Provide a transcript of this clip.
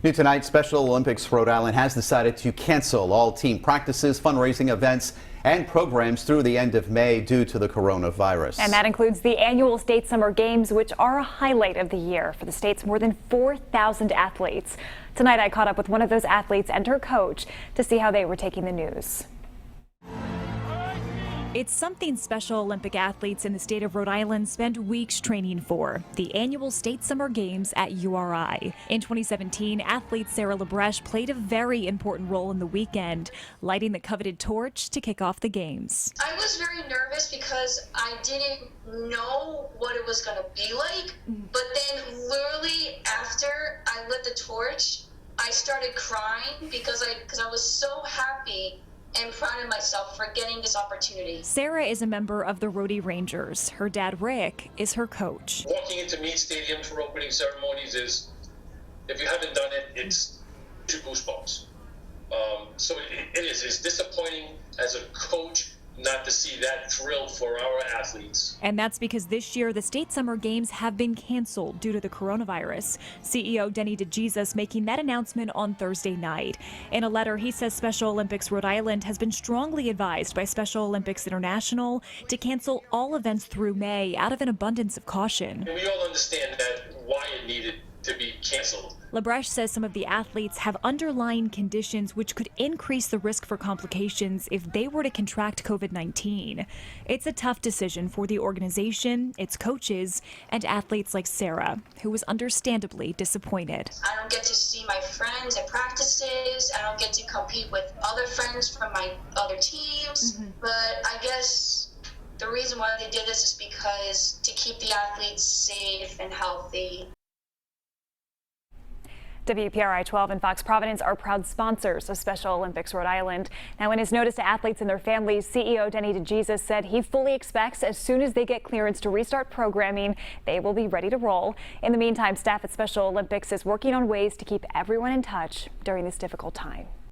New tonight, Special Olympics Rhode Island has decided to cancel all team practices, fundraising events, and programs through the end of May due to the coronavirus. And that includes the annual state summer games, which are a highlight of the year for the state's more than 4,000 athletes. Tonight, I caught up with one of those athletes and her coach to see how they were taking the news. It's something Special Olympic athletes in the state of Rhode Island spend weeks training for, the annual state summer games at URI. In 2017, athlete Sarah LaBreche played a very important role in the weekend, lighting the coveted torch to kick off the games. I was very nervous because I didn't know what it was going to be like, but then literally after I lit the torch, I started crying because I was so happy and proud of myself for getting this opportunity. Sarah is a member of the Rhody Rangers. Her dad, Rick, is her coach. Walking into Meade Stadium for opening ceremonies is, if you haven't done it, it's two goosebumps. So it's disappointing as a coach not to see that thrill for our athletes. And that's because this year the state summer games have been canceled due to the coronavirus. CEO Denny DeJesus making that announcement on Thursday night. In a letter, he says Special Olympics Rhode Island has been strongly advised by Special Olympics International to cancel all events through May out of an abundance of caution. And we all understand that why it needed to be canceled. LaBreche says some of the athletes have underlying conditions which could increase the risk for complications if they were to contract COVID-19. It's a tough decision for the organization, its coaches, and athletes like Sarah, who was understandably disappointed. I don't get to see my friends at practices. I don't get to compete with other friends from my other teams. But I guess the reason why they did this is because to keep the athletes safe and healthy. WPRI 12 and Fox Providence are proud sponsors of Special Olympics Rhode Island. Now, in his notice to athletes and their families, CEO Denny DeJesus said he fully expects as soon as they get clearance to restart programming, they will be ready to roll. In the meantime, staff at Special Olympics is working on ways to keep everyone in touch during this difficult time.